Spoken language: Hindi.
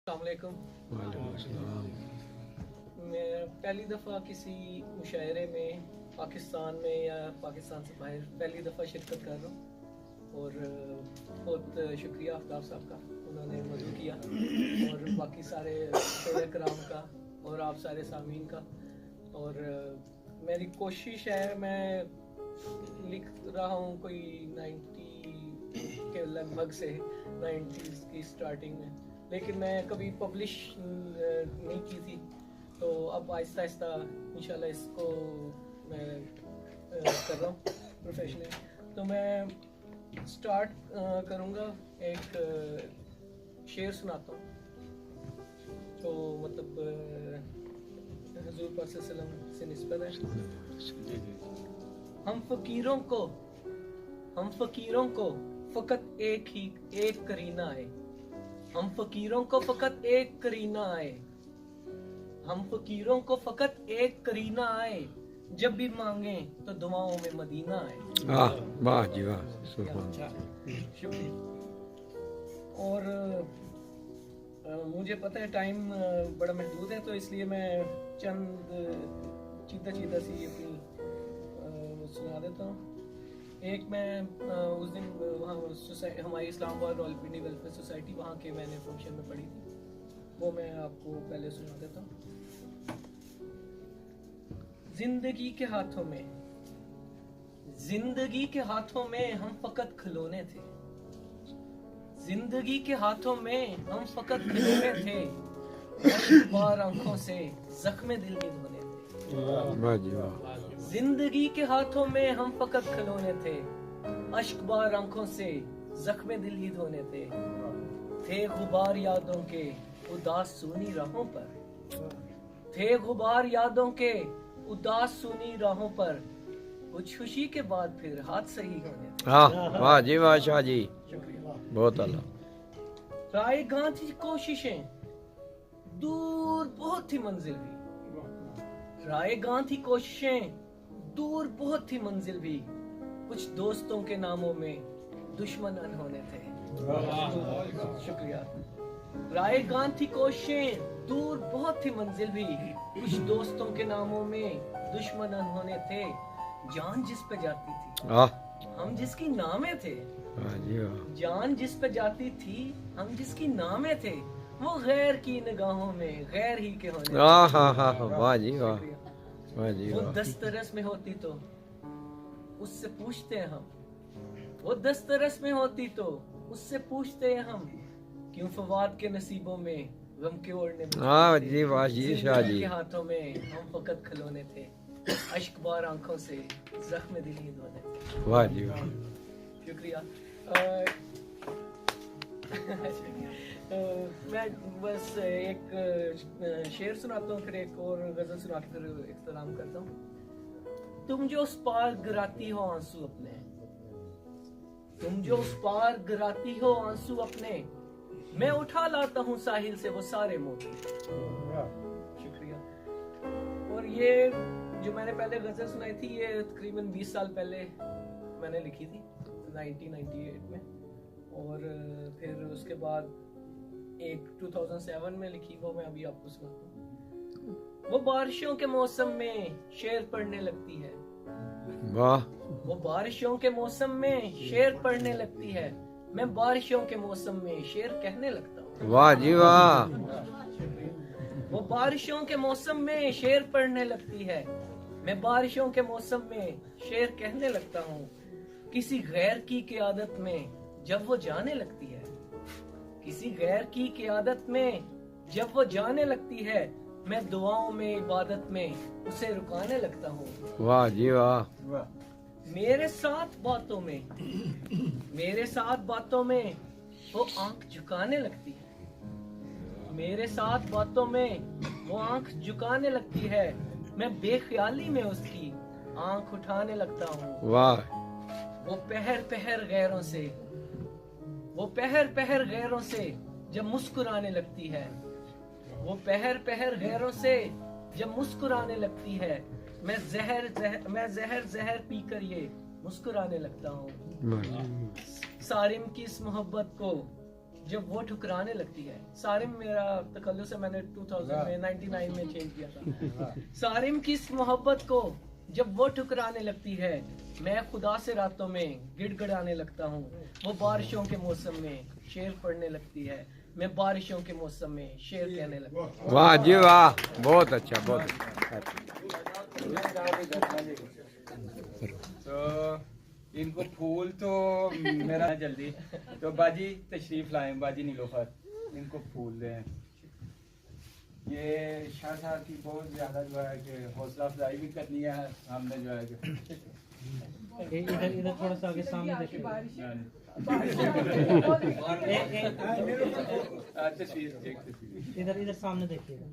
अस्सलाम। मैं पहली दफ़ा किसी मुशायरे में पाकिस्तान में या पाकिस्तान से बाहर पहली दफ़ा शिरकत कर रहा हूँ और बहुत शुक्रिया आफ्ताब साहब का, उन्होंने मदद किया और बाकी सारे शोरे कराम का और आप सारे सामीन का। और मेरी कोशिश है, मैं लिख रहा हूँ कोई 90 के लगभग से 90s की स्टार्टिंग में, लेकिन मैं कभी पब्लिश नहीं की थी। तो अब आहिस्ता आहिस्ता इंशाल्लाह इसको मैं कर रहा हूँ प्रोफेशनल। तो मैं स्टार्ट करूँगा, एक शेर सुनाता हूँ जो मतलब हुजूर पाक सल्लल्लाहु अलैहि वसल्लम से निस्बत है। हम फकीरों को फकत एक करीना है। हम फकीरों को फकत एक करीना आए। हम फकीरों को फकत एक करीना आए। जब भी मांगे तो दुआओं में मदीना आए। वाह जी वाह, शुक्रिया। और मुझे पता है टाइम बड़ा महदूद है, तो इसलिए मैं चंद चीदा सी अपनी सुना देता हूँ। एक मैं उस दिन वहाँ हमारी इस्लामाबाद रॉयल पिंडी वेलफेयर सोसाइटी, वहाँ के मैंने फंक्शन में पढ़ी थी, वो मैं आपको पहले सुना देता हूँ। जिंदगी के हाथों में हम फकत खिलौने थे। जिंदगी के हाथों में हम फकत खिलौने थे। बार आंखों से जख्मे दिल ही धोने थे। वाह जी वाह। जिंदगी के हाथों में हम फकत खिलौने थे। अश्क बार आंखों से जख्मे दिल ही धोने थे गुबार यादों के उदास सूनी राहों पर। थे गुबार यादों के उदास सूनी राहों पर। कुछ खुशी के बाद फिर हाथ सही होने थे। वाह जी वाह शाह जी, शुक्रिया। बहुत आला। राय गांधी कोशिशें दूर बहुत ही मंजिल भी। राय गांधी कोशिशें दूर बहुत ही मंजिल भी। कुछ दोस्तों के नामों में दुश्मन अनहोने थे। शुक्रिया। राय गांधी कोशिशें दूर बहुत ही मंजिल भी। कुछ दोस्तों के नामों में दुश्मन अनहोने थे। जान जिस पे जाती थी हम जिसकी नामे थे। वाह जी वाह। जान जिस पे जाती थी हम जिसकी नामे थे। वो गैर की निगाहों में गैर ही के होने। वाह जी वाह, वाह जी वो वाह। दस्तरस में होती तो उससे पूछते हैं हम। वो दस्तरस में होती तो उससे पूछते हैं हम। क्यों फवाद के नसीबों में गम के ओढ़ने। वाह जी वाह जी शाह जी। के हाथों में हम फकत खिलौने थे। अश्क बार आंखों से जख्म दिल ही धोने थे। वाह जी वाह। शुक्रिया। मैं बस एक शेर सुनाता हूँ, फिर एक और गजल सुना के फिर इख्तिताम करता हूँ। तुम जो उस पार गिराती हो आंसू अपने। तुम जो उस पार गिराती हो आंसू अपने। मैं उठा लाता हूँ साहिल से वो सारे मोती। शुक्रिया। और ये जो मैंने पहले गजल सुनाई थी, ये तकरीबन 20 साल पहले मैंने लिखी थी 1998 में। और फिर उसके बाद एक 2007 में लिखी, वो मैं अभी आपको सुनाता हूँ। वो बारिशों के मौसम में शेर पढ़ने लगती है। वाह। वो बारिशों के मौसम में शेर पढ़ने लगती है। मैं बारिशों के मौसम में शेर कहने लगता हूँ। वाह जी वाह। वो बारिशों के मौसम में शेर पढ़ने लगती है। मैं बारिशों के मौसम में शेर कहने लगता हूँ। किसी गैर की क़ियादत में जब वो जाने लगती है। किसी गैर की क़ियादत में जब वो जाने लगती है। मैं दुआओं में इबादत में उसे रुकाने लगता हूँ। वाह जी वाह। मेरे साथ बातों में वो आंख झुकाने लगती है। मेरे साथ बातों में वो आंख झुकाने लगती है। मैं बेख्याली में उसकी आंख उठाने लगता हूँ। वाह। वो पहर पहर गैरों से जब मुस्कुराने लगती है। वो पहर गैरों से जब मुस्कुराने लगती है। मैं जहर पीकर ये मुस्कुराने लगता हूँ। सारिम की इस मोहब्बत को जब वो ठुकराने लगती है। सारिम मेरा तकल्लुस है, मैंने 2000 में 99 में चेंज किया था। सारिम की इस मोहब्बत को जब वो ठुकराने लगती है, मैं खुदा से रातों में गिड़गिड़ाने लगता हूँ। वो बारिशों के मौसम में शेर पढ़ने लगती है, मैं बारिशों के मौसम में शेर कहने लगता हूँ। वाह जी वाह, बहुत अच्छा, बहुत अच्छा। तो इनको फूल तो मेरा जल्दी, तो बाजी तशरीफ लाएं, बाजी नीलोफर, इनको फूल दें। ये शाह साहब की बहुत ज्यादा जो है कि हौसला अफजाई भी करनी है हमने जो है कि इधर थोड़ा सा आगे सामने देखिए। तस्वीर इधर सामने देखिएगा।